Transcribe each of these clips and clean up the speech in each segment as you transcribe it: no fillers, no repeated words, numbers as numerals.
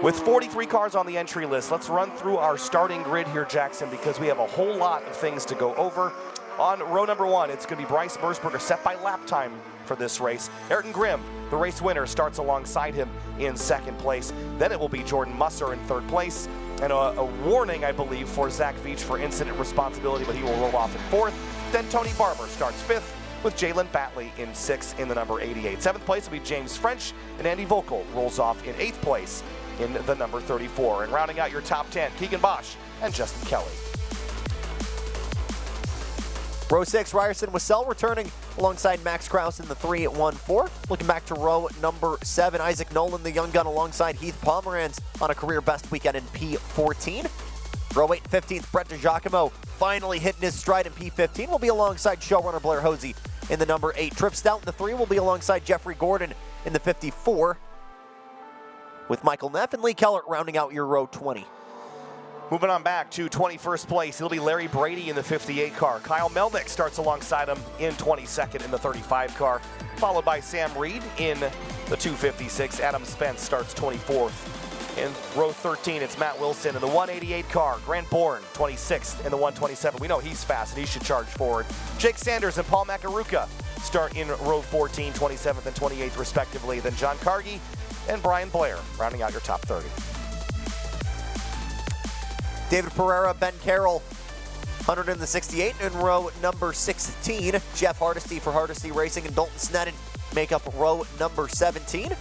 With 43 cars on the entry list, let's run through our starting grid here, Jackson, because we have a whole lot of things to go over. On row number 1, it's going to be Bryce Mersberger, set by lap time for this race. Ayrton Grimm, the race winner, starts alongside him in 2nd place. Then it will be Jordan Musser in 3rd place. And a warning, I believe, for Zach Veach for incident responsibility, but he will roll off in 4th. Then Tony Barber starts 5th, with Jalen Batley in 6th in the number 88. 7th place will be James French, and Andy Vogel rolls off in 8th place in the number 34. And rounding out your top 10, Keegan Bosch and Justin Kelly. Row 6, Ryerson Wassell returning alongside Max Kraus in the 3-1-4. Looking back to row number 7, Isaac Nolan, the young gun, alongside Heath Pomeranz on a career best weekend in P14. Row 8 and 15th, Brett DiGiacomo finally hitting his stride in P15. Will be alongside showrunner Blair Hosey in the number 8. Trip Stout in the 3 will be alongside Jeffrey Gordon in the 54. With Michael Neff and Lee Kellert rounding out your row 20. Moving on back to 21st place, it'll be Larry Brady in the 58 car. Kyle Melnick starts alongside him in 22nd in the 35 car, followed by Sam Reed in the 256. Adam Spence starts 24th. In row 13, it's Matt Wilson in the 188 car. Grant Bourne, 26th in the 127. We know he's fast and he should charge forward. Jake Sanders and Paul Makaruka start in row 14, 27th and 28th respectively. Then John Cargy and Brian Blair rounding out your top 30. David Pereira, Ben Carroll, 168 in row number 16. Jeff Hardesty for Hardesty Racing and Dalton Sneddon make up row number 17.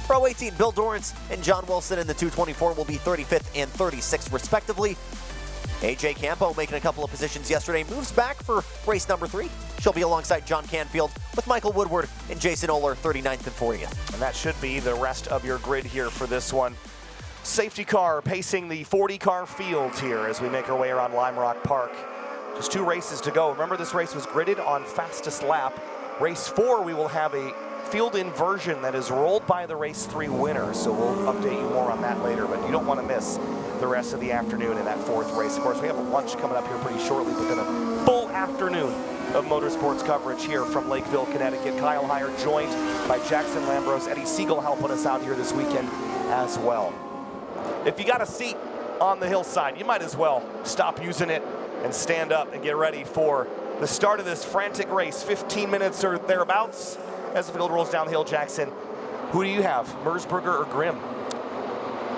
Row 18, Bill Dorrance and John Wilson in the 224 will be 35th and 36th respectively. AJ Campo making a couple of positions yesterday, moves back for race number 3. She'll be alongside John Canfield with Michael Woodward and Jason Oler 39th and 40th. And that should be the rest of your grid here for this one. Safety car pacing the 40-car field here as we make our way around Lime Rock Park. Just 2 races to go. Remember, this race was gridded on fastest lap. Race 4, we will have a field inversion that is rolled by the race 3 winner, so we'll update you more on that later, but you don't want to miss the rest of the afternoon in that 4th race. Of course, we have a lunch coming up here pretty shortly, but then a full afternoon of motorsports coverage here from Lakeville, Connecticut. Kyle Heyer joined by Jackson Lambros, Eddie Siegel helping us out here this weekend as well. If you got a seat on the hillside, you might as well stop using it and stand up and get ready for the start of this frantic race. 15 minutes or thereabouts as the field rolls downhill. Jackson, who do you have, Mersberger or Grimm?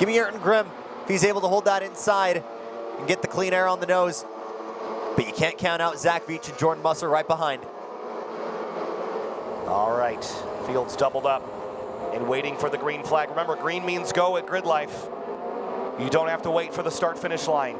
Give me Ayrton Grimm if he's able to hold that inside and get the clean air on the nose. But you can't count out Zach Veach and Jordan Musser right behind. All right, field's doubled up and waiting for the green flag. Remember, green means go at Grid Life. You don't have to wait for the start-finish line.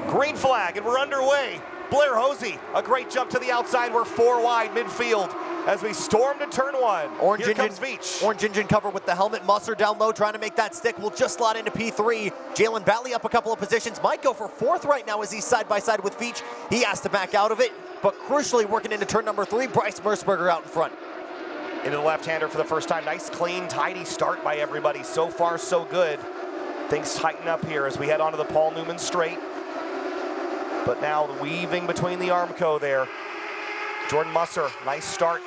Green flag, and we're underway. Blair Hosey, a great jump to the outside. We're 4 wide midfield as we storm to turn 1. Here comes Veach. Orange engine cover with the helmet. Musser down low trying to make that stick. Will just slot into P3. Jalen Batley up a couple of positions. Might go for 4th right now as he's side by side with Veach. He has to back out of it, but crucially working into turn number 3, Bryce Mersberger out in front. Into the left-hander for the first time. Nice, clean, tidy start by everybody. So far, so good. Things tighten up here as we head onto the Paul Newman straight. But now weaving between the Armco there. Jordan Musser, nice start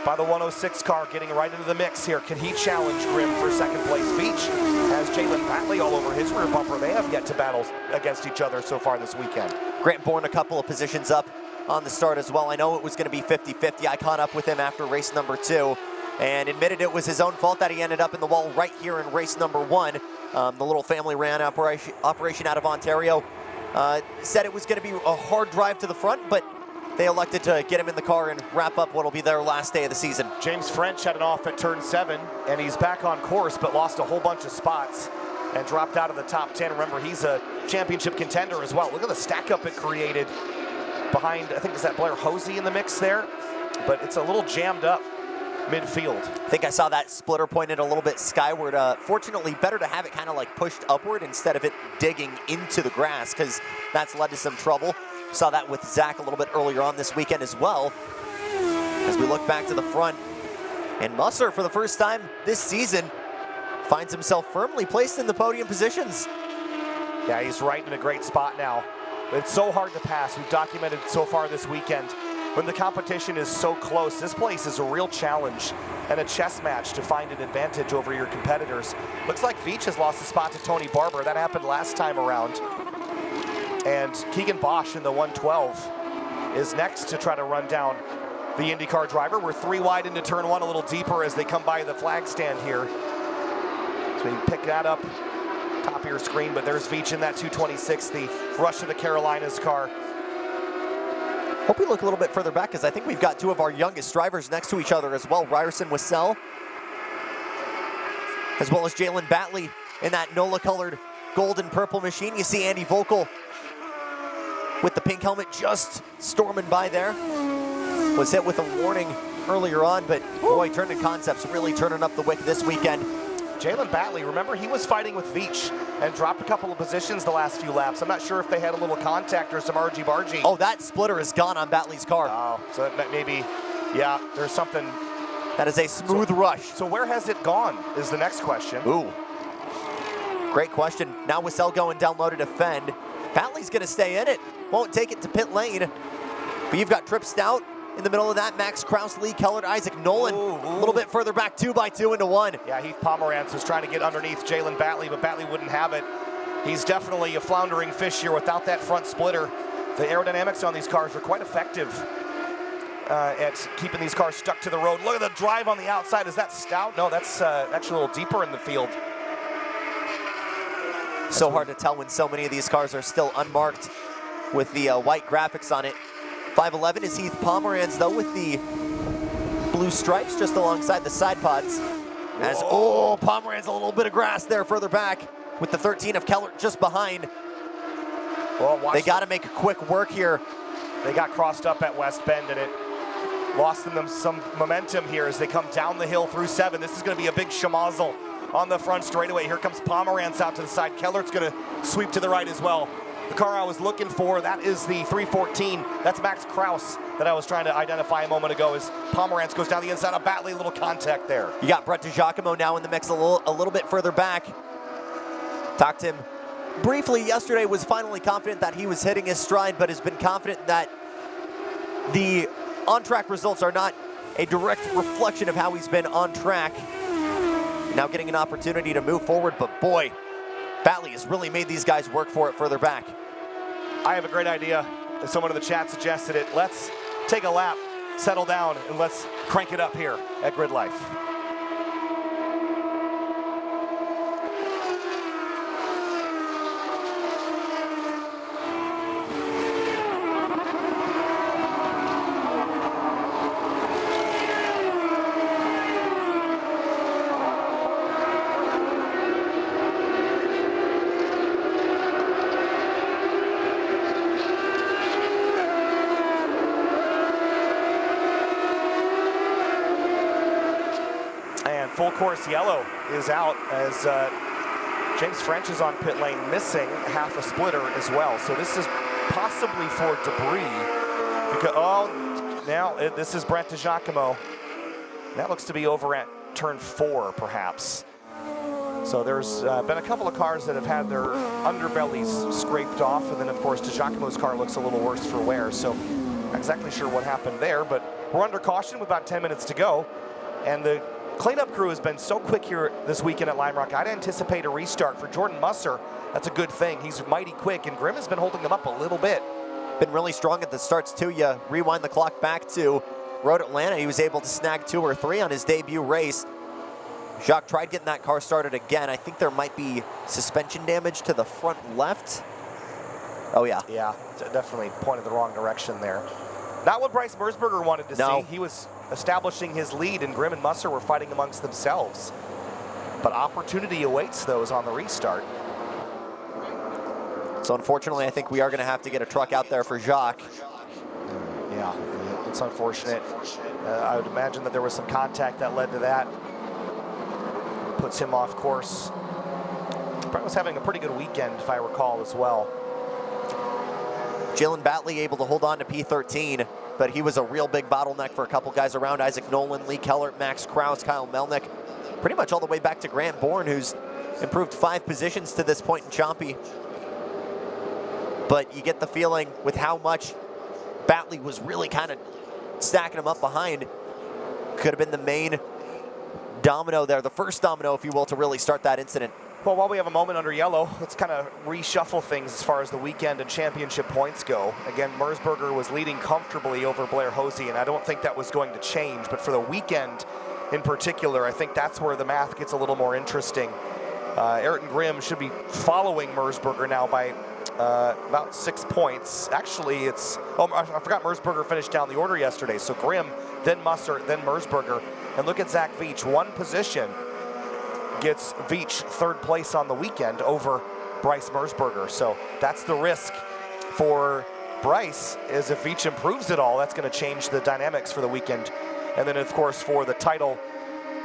by the 106 car, getting right into the mix here. Can he challenge Grimm for 2nd place? Veach has Jalen Batley all over his rear bumper. They have yet to battle against each other so far this weekend. Grant Bourne a couple of positions up on the start as well. I know it was going to be 50-50. I caught up with him after race number 2 and admitted it was his own fault that he ended up in the wall right here in race number 1. The little family ran operation out of Ontario. Said it was going to be a hard drive to the front, but they elected to get him in the car and wrap up what will be their last day of the season. James French had it off at turn 7, and he's back on course, but lost a whole bunch of spots and dropped out of the top 10. Remember, he's a championship contender as well. Look at the stack up it created behind, I think, is that Blair Hosey in the mix there? But it's a little jammed up midfield. I think I saw that splitter pointed a little bit skyward. Fortunately, better to have it kind of like pushed upward instead of it digging into the grass, because that's led to some trouble. Saw that with Zach a little bit earlier on this weekend as well. As we look back to the front, and Musser, for the first time this season, finds himself firmly placed in the podium positions. Yeah, he's right in a great spot now. It's so hard to pass. We've documented so far this weekend when the competition is so close, this place is a real challenge and a chess match to find an advantage over your competitors. Looks like Veach has lost a spot to Tony Barber. That happened last time around. And Keegan Bosch in the 112 is next to try to run down the IndyCar driver. We're 3 wide into turn 1, a little deeper as they come by the flag stand here. So we pick that up, top of your screen, but there's Veach in that 226, the Rush of the Carolinas car. Hope we look a little bit further back, because I think we've got 2 of our youngest drivers next to each other as well. Ryerson Wissell, as well as Jalen Batley in that NOLA-colored gold and purple machine. You see Andy Volkel with the pink helmet just storming by there. Was hit with a warning earlier on, but boy, Turning Concepts really turning up the wick this weekend. Jalen Batley, remember, he was fighting with Veach and dropped a couple of positions the last few laps. I'm not sure if they had a little contact or some argy-bargy. Oh, that splitter is gone on Batley's car. Oh, so that maybe, yeah, there's something. That is a smooth rush. So where has it gone is the next question. Ooh. Great question. Now Wissell going down low to defend. Batley's going to stay in it. Won't take it to pit lane. But you've got Trip Stout in the middle of that. Max Kraus, Lee Kellert, Isaac Nolan. A little bit further back, 2x2 into 1. Yeah, Heath Pomerantz was trying to get underneath Jalen Batley, but Batley wouldn't have it. He's definitely a floundering fish here without that front splitter. The aerodynamics on these cars are quite effective at keeping these cars stuck to the road. Look at the drive on the outside. Is that Stout? No, that's actually a little deeper in the field. So hard to tell when so many of these cars are still unmarked with the white graphics on it. 511 is Heath Pomerantz, though, with the blue stripes just alongside the side pods. As, oh, Pomerantz, a little bit of grass there further back with the 13 of Kellert just behind. Well, they got to make quick work here. They got crossed up at West Bend, and it lost them some momentum here as they come down the hill through 7. This is going to be a big schmozzle on the front straightaway. Here comes Pomerantz out to the side. Kellert's going to sweep to the right as well. The car I was looking for, that is the 314. That's Max Kraus that I was trying to identify a moment ago as Pomerantz goes down the inside of Batley. A little contact there. You got Brett DiGiacomo now in the mix a little bit further back. Talked to him briefly yesterday, was finally confident that he was hitting his stride, but has been confident that the on-track results are not a direct reflection of how he's been on track. Now getting an opportunity to move forward, but boy, Batley has really made these guys work for it further back. I have a great idea. Someone in the chat suggested it. Let's take a lap, settle down, and let's crank it up here at Grid Life. Full course yellow is out as James French is on pit lane, missing half a splitter as well. So this is possibly for debris. Because, this is Brent DiGiacomo. That looks to be over at turn 4, perhaps. So there's been a couple of cars that have had their underbellies scraped off, and then of course DiGiacomo's car looks a little worse for wear. So not exactly sure what happened there, but we're under caution with about 10 minutes to go, and the cleanup crew has been so quick here this weekend at Lime Rock. I'd anticipate a restart for Jordan Musser. That's a good thing. He's mighty quick, and Grimm has been holding them up a little bit. Been really strong at the starts, too. You rewind the clock back to Road Atlanta. He was able to snag 2 or 3 on his debut race. Jacques tried getting that car started again. I think there might be suspension damage to the front left. Oh, yeah. Yeah, definitely pointed the wrong direction there. Not what Bryce Merzberger wanted to see. He was establishing his lead, and Grimm and Musser were fighting amongst themselves. But opportunity awaits those on the restart. So unfortunately, I think we are going to have to get a truck out there for Jacques. Yeah, it's unfortunate. I would imagine that there was some contact that led to that. Puts him off course. Brett was having a pretty good weekend, if I recall, as well. Jalen Batley able to hold on to P13, but he was a real big bottleneck for a couple guys around. Isaac Nolan, Lee Kellert, Max Kraus, Kyle Melnick, pretty much all the way back to Grant Bourne, who's improved 5 positions to this point in Chompy. But you get the feeling with how much Batley was really kind of stacking them up behind could have been the main domino there, the first domino, if you will, to really start that incident. Well, while we have a moment under yellow, let's kind of reshuffle things as far as the weekend and championship points go. Again, Merzberger was leading comfortably over Blair Hosey, and I don't think that was going to change. But for the weekend in particular, I think that's where the math gets a little more interesting. Ayrton Grimm should be following Merzberger now by about 6 points. Actually, it's, oh, I forgot Merzberger finished down the order yesterday. So Grimm, then Musser, then Merzberger. And look at Zach Veach, one position gets Veach third place on the weekend over Bryce Merzberger. So that's the risk for Bryce, is if Veach improves it all, that's going to change the dynamics for the weekend. And then, of course, for the title,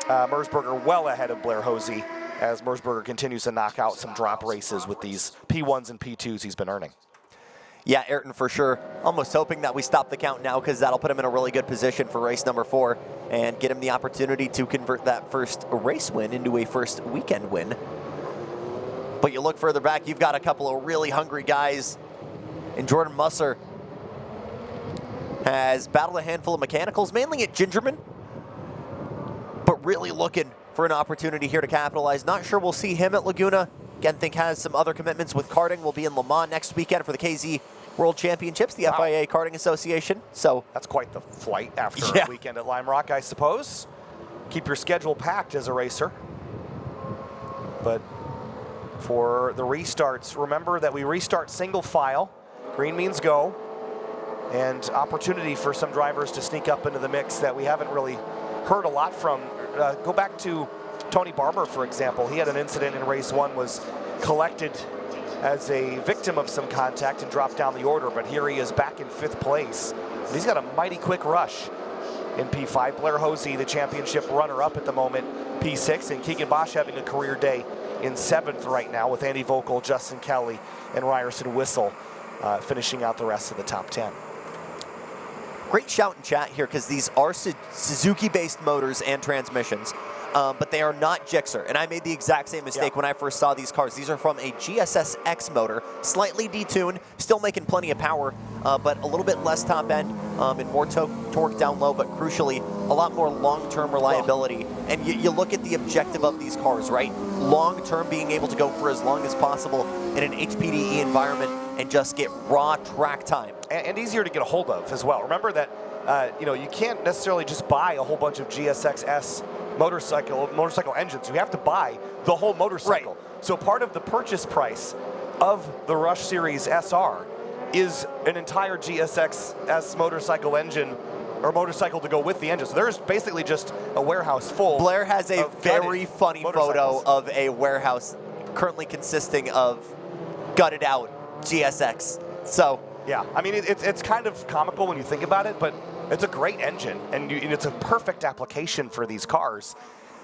Merzberger well ahead of Blair Hosey as Merzberger continues to knock out some drop races with these P1s and P2s he's been earning. Yeah, Ayrton for sure. Almost hoping that we stop the count now, because that'll put him in a really good position for race number 4 and get him the opportunity to convert that first race win into a first weekend win. But you look further back, you've got a couple of really hungry guys. And Jordan Musser has battled a handful of mechanicals, mainly at Gingerman, but really looking for an opportunity here to capitalize. Not sure we'll see him at Laguna. Again, think has some other commitments with karting. We'll be in Le Mans next weekend for the KZ World Championships, the FIA Karting Association. So that's quite the flight after a weekend at Lime Rock, I suppose. Keep your schedule packed as a racer. But for the restarts, remember that we restart single file. Green means go. And opportunity for some drivers to sneak up into the mix that we haven't really heard a lot from. Go back to Tony Barber, for example. He had an incident in race 1, was collected as a victim of some contact and dropped down the order, but here he is back in 5th place. He's got a mighty quick rush in P5. Blair Hosey, the championship runner-up at the moment, P6, and Keegan Bosch having a career day in 7th right now with Andy Vogel, Justin Kelly, and Ryerson Whistle finishing out the rest of the top 10. Great shout in chat here, because these are Suzuki-based motors and transmissions, but they are not Gixxer. And I made the exact same mistake when I first saw these cars. These are from a GSS-X motor, slightly detuned, still making plenty of power, but a little bit less top end and more torque down low, but crucially, a lot more long-term reliability. And you look at the objective of these cars, right? Long-term, being able to go for as long as possible in an HPDE environment and just get raw track time. And easier to get a hold of as well. Remember that you can't necessarily just buy a whole bunch of GSX-S motorcycle engines. You have to buy the whole motorcycle. Right. So part of the purchase price of the Rush Series SR is an entire GSX-S motorcycle engine, or motorcycle to go with the engine. So there's basically just a warehouse full. Blair has a very funny photo of a warehouse currently consisting of gutted out GSX. So yeah, I mean, it's kind of comical when you think about it, but it's a great engine, and it's a perfect application for these cars,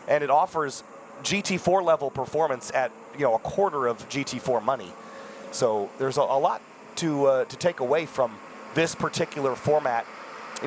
and it offers GT4 level performance at a quarter of GT4 money. So there's a lot to take away from this particular format.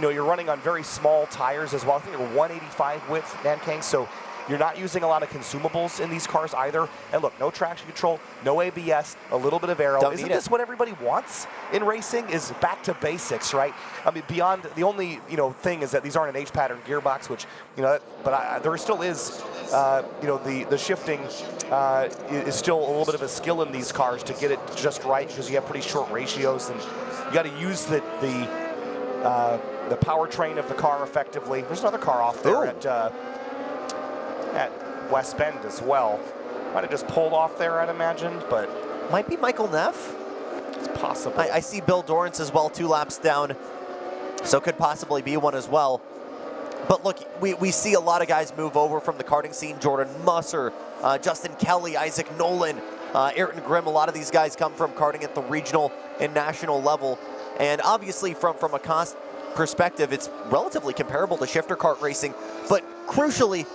You're running on very small tires as well. I think they're 185 width, Nankang, so you're not using a lot of consumables in these cars either. And look, no traction control, no ABS, a little bit of aero. Isn't this what everybody wants in racing, is back to basics, right? I mean, beyond, the only, thing is that these aren't an H-pattern gearbox, which, but there still is, the shifting is still a little bit of a skill in these cars to get it just right, because you have pretty short ratios, and you got to use the powertrain of the car effectively. There's another car off there at West Bend as well. Might have just pulled off there, I'd imagine, but might be Michael Neff. It's possible. I see Bill Dorrance as well, 2 laps down, so could possibly be one as well. But look, we see a lot of guys move over from the karting scene. Jordan Musser, Justin Kelly, Isaac Nolan, Ayrton Grimm. A lot of these guys come from karting at the regional and national level. And obviously from a cost perspective, it's relatively comparable to shifter kart racing, but crucially,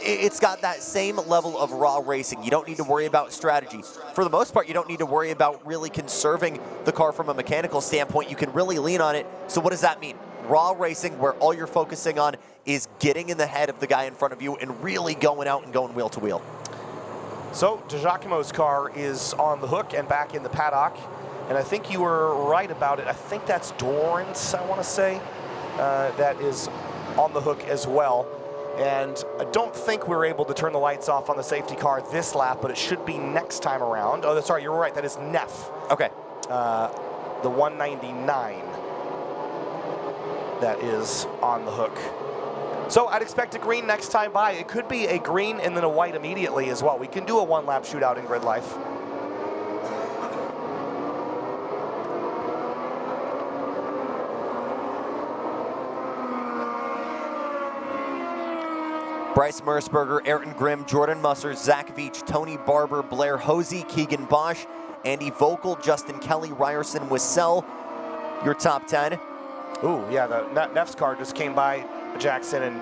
it's got that same level of raw racing. You don't need to worry about strategy. For the most part, you don't need to worry about really conserving the car from a mechanical standpoint. You can really lean on it. So what does that mean? Raw racing, where all you're focusing on is getting in the head of the guy in front of you and really going out and going wheel to wheel. So DiGiacomo's car is on the hook and back in the paddock. And I think you were right about it. I think that's Dorrance, I want to say. that is on the hook as well. And I don't think we were able to turn the lights off on the safety car this lap, but it should be next time around. Oh, sorry, you're right. That is Neff. Okay. The 199 that is on the hook. So I'd expect a green next time by. It could be a green and then a white immediately as well. We can do a one-lap shootout in Grid Life. Bryce Merceberger, Ayrton Grimm, Jordan Musser, Zach Veach, Tony Barber, Blair Hosey, Keegan Bosch, Andy Vogel, Justin Kelly, Ryerson Wissell, your top 10. Ooh, yeah, the Neff's car just came by Jackson, and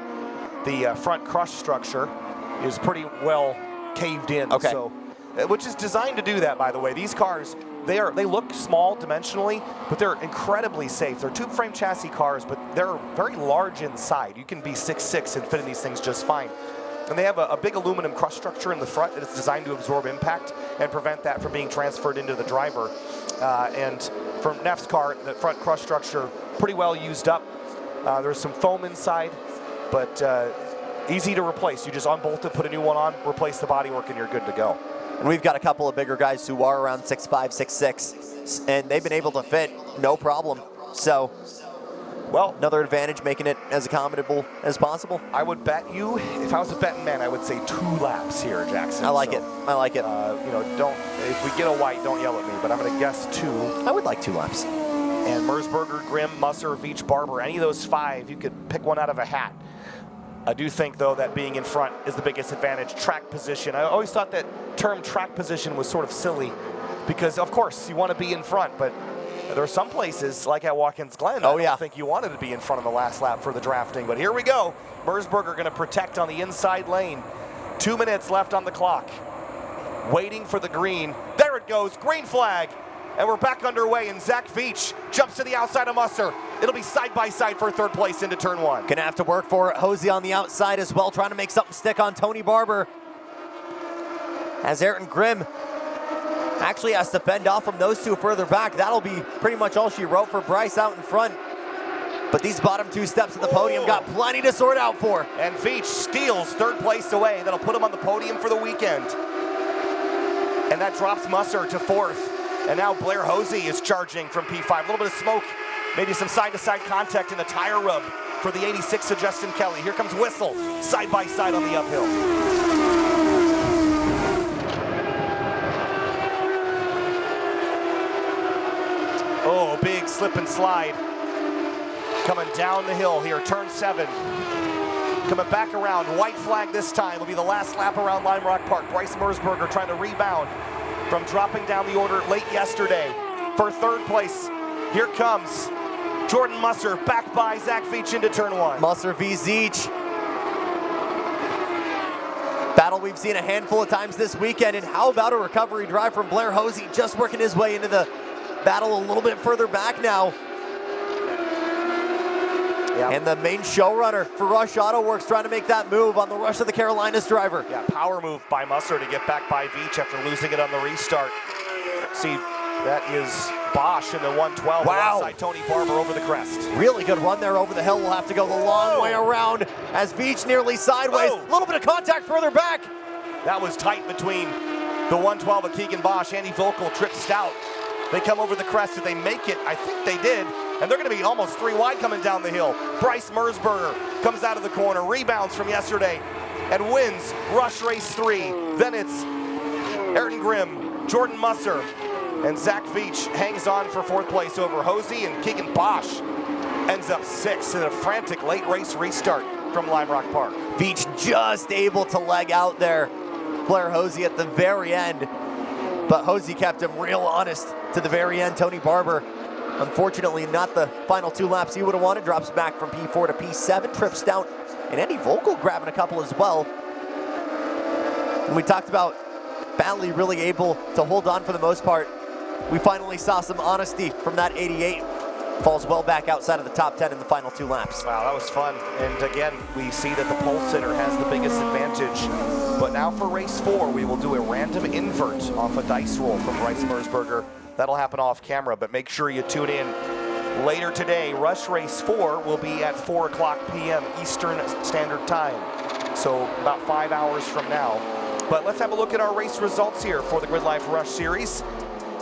the front crush structure is pretty well caved in. Okay. So, which is designed to do that, by the way. These cars, they look small dimensionally, but they're incredibly safe. They're tube frame chassis cars, but they're very large inside. You can be 6'6" and fit in these things just fine. And they have a big aluminum crush structure in the front that is designed to absorb impact and prevent that from being transferred into the driver. And for Neff's car, the front crush structure pretty well used up. There's some foam inside, but easy to replace. You just unbolt it, put a new one on, replace the bodywork, and you're good to go. And we've got a couple of bigger guys who are around 6'5", 6'6", and they've been able to fit no problem. So, well, another advantage, making it as accommodable as possible. I would bet you, if I was a betting man, I would say 2 laps here, Jackson. I like it. I like it. You know, if we get a white, don't yell at me, but I'm going to guess 2. I would like 2 laps. And Merceberger, Grimm, Musser, Veach, Barber, any of those 5, you could pick one out of a hat. I do think, though, that being in front is the biggest advantage. Track position. I always thought that term track position was sort of silly because, of course, you want to be in front, but there are some places, like at Watkins Glen, I don't think you wanted to be in front of the last lap for the drafting. But here we go. Merceberger going to protect on the inside lane. 2 minutes left on the clock. Waiting for the green. There it goes. Green flag. And we're back underway, and Zach Veach jumps to the outside of Musser. It'll be side-by-side for 3rd place into turn 1. Gonna have to work for it. Hosey on the outside as well, trying to make something stick on Tony Barber. As Ayrton Grimm actually has to fend off from those 2 further back. That'll be pretty much all she wrote for Bryce out in front. But these bottom 2 steps of the podium got plenty to sort out for. And Veach steals 3rd place away. That'll put him on the podium for the weekend. And that drops Musser to 4th. And now Blair Hosey is charging from P5. A little bit of smoke, maybe some side-to-side contact in the tire rub for the 86 of Justin Kelly. Here comes Whistle, side-by-side on the uphill. Oh, big slip and slide. Coming down the hill here, turn 7. Coming back around, white flag this time. Will be the last lap around Lime Rock Park. Bryce Merceberger trying to rebound from dropping down the order late yesterday for 3rd place. Here comes Jordan Musser, back by Zach Veach into turn 1. Musser v. Zeech. Battle we've seen a handful of times this weekend, and how about a recovery drive from Blair Hosey, just working his way into the battle a little bit further back now. Yep. And the main showrunner for Rush Auto Works trying to make that move on the Rush of the Carolinas driver. Yeah, power move by Musser to get back by Veach after losing it on the restart. See, that is Bosch in the 112. Wow. Alongside Tony Barber over the crest. Really good run there over the hill. We'll have to go the long way around as Veach nearly sideways. A little bit of contact further back. That was tight between the 112 of Keegan Bosch. Andy Vogel tripped stout. They come over the crest. Did they make it? I think they did. And they're going to be almost 3 wide coming down the hill. Bryce Merceberger comes out of the corner, rebounds from yesterday, and wins Rush Race 3. Then it's Ayrton Grimm, Jordan Musser, and Zach Veach hangs on for 4th place over Hosey, and Keegan Bosch ends up 6th in a frantic late race restart from Lime Rock Park. Veach just able to leg out there. Blair Hosey at the very end, but Hosey kept him real honest to the very end. Tony Barber, unfortunately, not the final 2 laps he would have wanted. Drops back from P4 to P7, trips down, and Andy Vogel grabbing a couple as well. And we talked about Batley really able to hold on for the most part. We finally saw some honesty from that 88. Falls well back outside of the top 10 in the final 2 laps. Wow, that was fun. And again, we see that the pole sitter has the biggest advantage. But now for race 4, we will do a random invert off a dice roll from Bryce Merceberger. That'll happen off camera, but make sure you tune in Later today, Rush Race 4 will be at 4 o'clock p.m. Eastern Standard Time, so about 5 hours from now. But let's have a look at our race results here for the GRIDLIFE Rush Series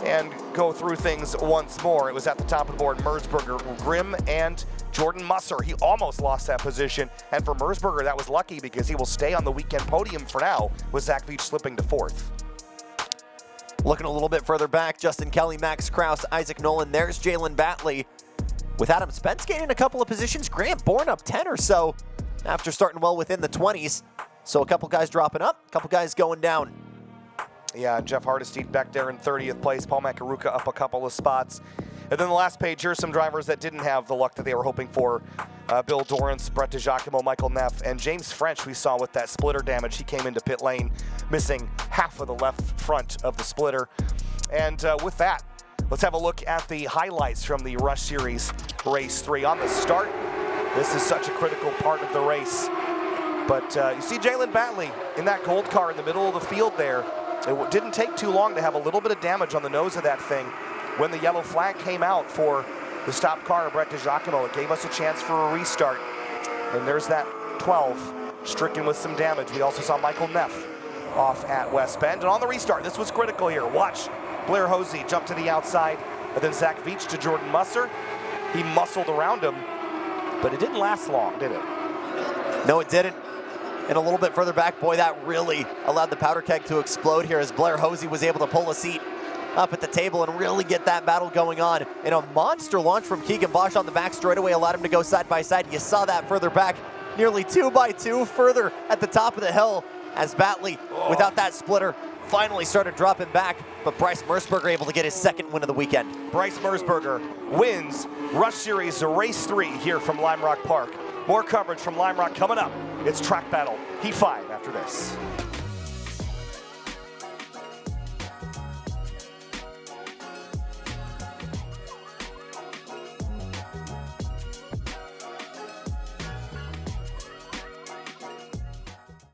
and go through things once more. It was at the top of the board, Merzberger, Grimm, and Jordan Musser. He almost lost that position, and for Merzberger, that was lucky because he will stay on the weekend podium for now, with Zach Veach slipping to 4th. Looking a little bit further back, Justin Kelly, Max Krause, Isaac Nolan. There's Jalen Batley. With Adam Spence gaining a couple of positions, Grant Bourne up 10 or so after starting well within the 20s. So a couple guys dropping up, a couple guys going down. Yeah, Jeff Hardesty back there in 30th place. Paul Makaruka up a couple of spots. And then the last page, here's some drivers that didn't have the luck that they were hoping for. Bill Dorrance, Brett DiGiacomo, Michael Neff, and James French we saw with that splitter damage. He came into pit lane missing half of the left front of the splitter. And with that, let's have a look at the highlights from the Rush Series Race 3. On the start, this is such a critical part of the race. But you see Jalen Batley in that gold car in the middle of the field there. It didn't take too long to have a little bit of damage on the nose of that thing. When the yellow flag came out for the stop car, Brett DiGiacomo, it gave us a chance for a restart. And there's that 12 stricken with some damage. We also saw Michael Neff off at West Bend. And on the restart, this was critical here. Watch Blair Hosey jump to the outside, and then Zach Veach to Jordan Musser. He muscled around him, but it didn't last long, did it? No, it didn't. And a little bit further back, boy, that really allowed the powder keg to explode here as Blair Hosey was able to pull a seat up at the table and really get that battle going on. And a monster launch from Keegan Bosch on the back straightaway allowed him to go side by side. You saw that further back, nearly 2x2 further at the top of the hill as Batley, without that splitter, finally started dropping back. But Bryce Merzberger able to get his second win of the weekend. Bryce Merzberger wins Rush Series Race 3 here from Lime Rock Park. More coverage from Lime Rock coming up. It's Track Battle Heat 5 after this.